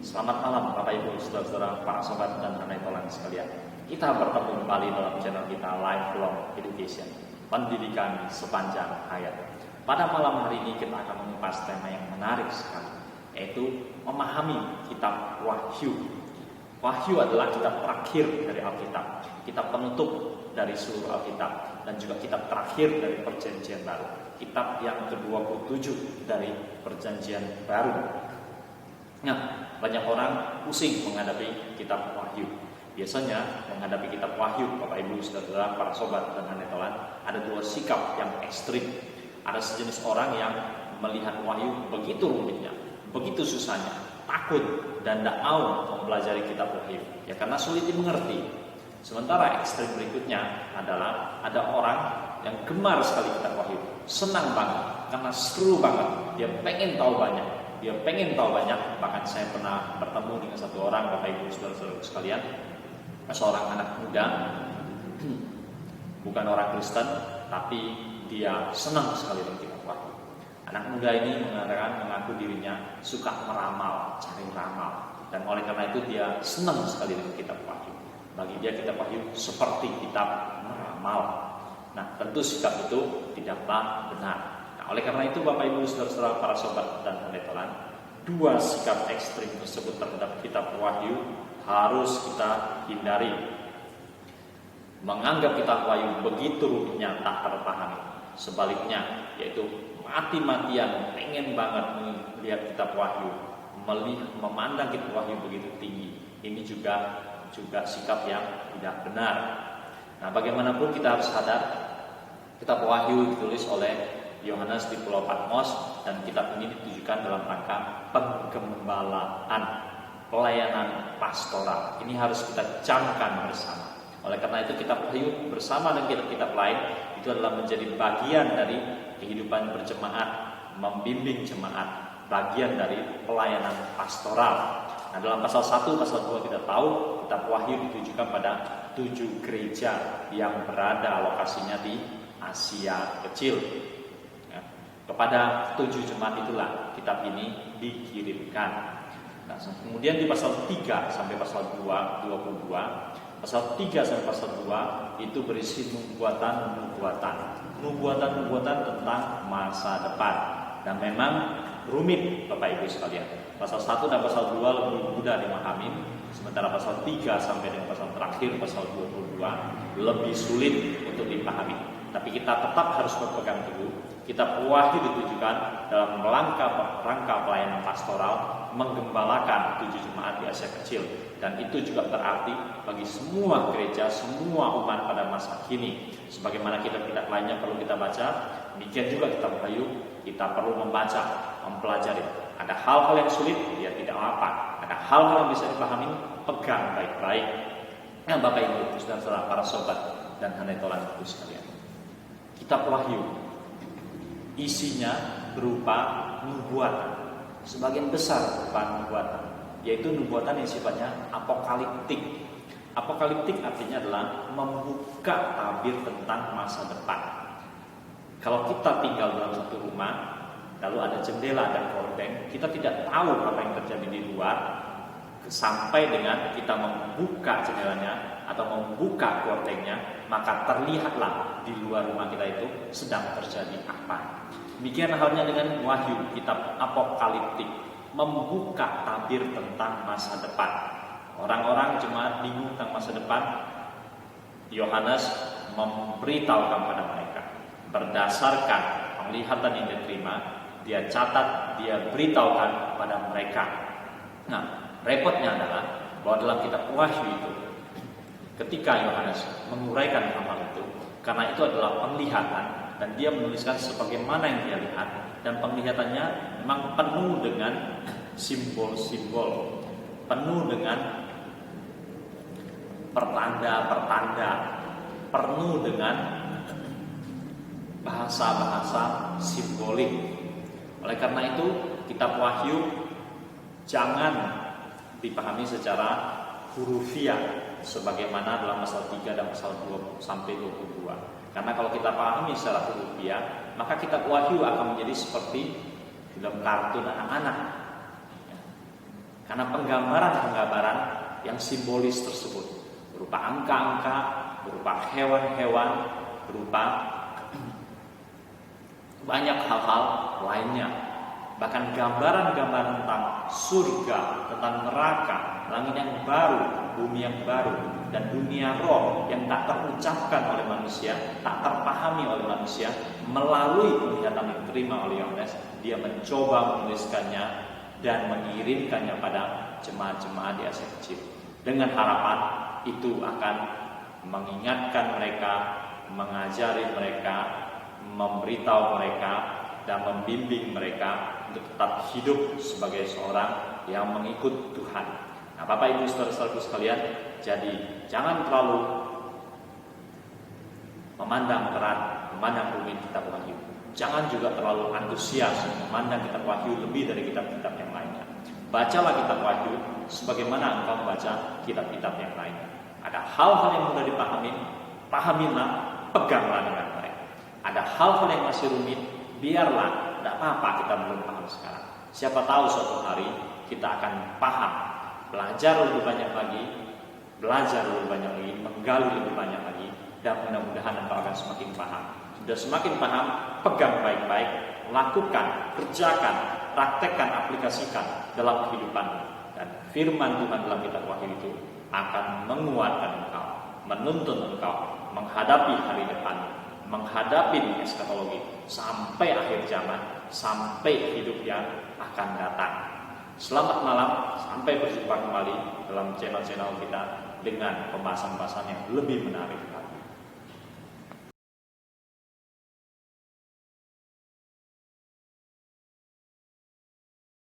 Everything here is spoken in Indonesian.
Selamat malam Bapak Ibu, Saudara-saudara, para sobat dan anak tolan sekalian. Kita bertemu kembali dalam channel kita Lifelong Education, pendidikan sepanjang hayat. Pada malam hari ini kita akan mengupas tema yang menarik sekali, yaitu memahami kitab Wahyu. Wahyu adalah kitab terakhir dari Alkitab, kitab penutup dari seluruh Alkitab, dan juga kitab terakhir dari Perjanjian Baru, kitab yang ke-27 dari Perjanjian Baru. Nah, banyak orang pusing menghadapi kitab Wahyu. Biasanya menghadapi kitab Wahyu, Bapak Ibu, Saudara, para sobat dan anak tolan, ada dua sikap yang ekstrim. Ada sejenis orang yang melihat Wahyu begitu rumitnya, begitu susahnya, takut dan tidak mau mempelajari kitab Wahyu, ya karena sulit dimengerti. Sementara ekstrim berikutnya adalah ada orang yang gemar sekali kitab Wahyu, senang banget karena seru banget, dia pengen tahu banyak. Dia pengen tahu banyak. Bahkan saya pernah bertemu dengan satu orang, Bapak Ibu Saudara sekalian, seorang anak muda, bukan orang Kristen, tapi dia senang sekali dengan kitab Wahyu. Anak muda ini mengatakan, mengaku dirinya suka meramal, cari ramal, dan oleh karena itu dia senang sekali dengan kitab Wahyu. Bagi dia kitab Wahyu seperti kitab meramal. Nah, tentu sikap itu tidaklah benar. Oleh karena itu Bapak Ibu Saudara-saudara, para sobat dan anak tolan, dua sikap ekstrim tersebut terhadap kitab Wahyu harus kita hindari. Menganggap kitab Wahyu begitu rumitnya tak terpahami. Sebaliknya, yaitu mati-matian pengen banget melihat kitab Wahyu, memandang kitab Wahyu begitu tinggi. Ini juga sikap yang tidak benar. Nah, bagaimanapun kita harus sadar, kitab Wahyu ditulis oleh Yohanes di Pulau Patmos, dan kitab ini ditujukan dalam rangka penggembalaan, pelayanan pastoral. Ini harus kita camkan bersama. Oleh karena itu kitab Wahyu bersama dengan kitab-kitab lain itu adalah menjadi bagian dari kehidupan berjemaat, membimbing jemaat, bagian dari pelayanan pastoral. Nah, dalam pasal 1, pasal 2 kita tahu kitab Wahyu ditujukan pada 7 gereja yang berada lokasinya di Asia Kecil. Kepada 7 jemaat itulah kitab ini dikirimkan. Nah, kemudian di pasal 3 sampai pasal 22, pasal 3 sampai pasal 2 itu berisi nubuatan tentang masa depan. Dan memang rumit Bapak Ibu sekalian. Pasal 1 dan pasal 2 lebih mudah dimahami, sementara pasal 3 sampai dengan pasal terakhir pasal 22 lebih sulit untuk dipahami. Tapi kita tetap harus berpegang teguh. Kitab Wahyu ditujukan dalam rangka pelayanan pastoral, menggembalakan 7 jemaat di Asia Kecil, dan itu juga berarti bagi semua gereja, semua umat pada masa kini. Sebagaimana kitab-kitab lainnya perlu kita baca, demikian juga kitab Wahyu kita perlu membaca, mempelajari. Ada hal-hal yang sulit, ya tidak apa. Ada hal-hal yang bisa dipahami, pegang baik-baik. Yang Bapak Ibu, Saudara-saudara, para sobat dan anak tolan sekalian, kitab Wahyu isinya berupa nubuatan, sebagian besar berupa nubuatan, yaitu nubuatan yang sifatnya apokaliptik. Apokaliptik artinya adalah membuka tabir tentang masa depan. Kalau kita tinggal dalam satu rumah, lalu ada jendela dan gorden, kita tidak tahu apa yang terjadi di luar sampai dengan kita membuka jendelanya atau membuka gordennya, maka terlihatlah di luar rumah kita itu sedang terjadi apa. Demikian halnya dengan Wahyu, kitab apokaliptik, membuka tabir tentang masa depan. Orang-orang jemaat bingung tentang masa depan, Yohanes memberitahukan pada mereka berdasarkan penglihatan yang diterima, dia catat, dia beritahukan pada mereka. Nah, repotnya adalah bahwa dalam kitab Wahyu itu, ketika Yohanes menguraikan hal itu, karena itu adalah penglihatan dan dia menuliskan sebagaimana yang dia lihat, dan penglihatannya memang penuh dengan simbol-simbol, penuh dengan pertanda-pertanda, penuh dengan bahasa-bahasa simbolik. Oleh karena itu, kitab Wahyu jangan dipahami secara hurufiah sebagaimana dalam pasal 3 dan pasal 2 sampai 22. Karena kalau kita pahami secara hurufiah, maka kitab Wahyu akan menjadi seperti film kartun anak-anak. Karena penggambaran-penggambaran yang simbolis tersebut berupa angka-angka, berupa hewan-hewan, berupa banyak hal-hal lainnya. Bahkan gambaran-gambaran tentang surga, tentang neraka, langit yang baru, bumi yang baru, dan dunia roh yang tak terucapkan oleh manusia, tak terpahami oleh manusia. Melalui penglihatan yang diterima oleh Yohanes, dia mencoba menuliskannya dan mengirimkannya pada jemaat-jemaat di Asia Kecil, dengan harapan itu akan mengingatkan mereka, mengajari mereka, memberitahu mereka, dan membimbing mereka untuk tetap hidup sebagai seorang yang mengikut Tuhan. Nah, Bapak Ibu saudara-saudaraku sekalian, jadi jangan terlalu memandang berat, memandang rumit kitab Wahyu. Jangan juga terlalu antusias memandang kitab Wahyu lebih dari kitab-kitab yang lainnya. Bacalah kitab Wahyu sebagaimana engkau membaca kitab-kitab yang lainnya. Ada hal-hal yang mudah dipahami, pahamilah, peganglah dengan baik. Ada hal-hal yang masih rumit, biarlah, tidak apa-apa kita belum paham sekarang. Siapa tahu suatu hari kita akan paham, belajar lebih banyak lagi, menggali lebih banyak lagi, dan mudah-mudahan engkau akan semakin paham. Sudah semakin paham, pegang baik-baik, lakukan, kerjakan, praktekkan, aplikasikan dalam kehidupan. Dan firman Tuhan dalam kitab Wahyu itu akan menguatkan engkau, menuntun engkau menghadapi hari depan, menghadapi eskatologi sampai akhir zaman, sampai hidup yang akan datang. Selamat malam, sampai berjumpa kembali dalam channel-channel kita dengan pembahasan-pembahasan yang lebih menarik.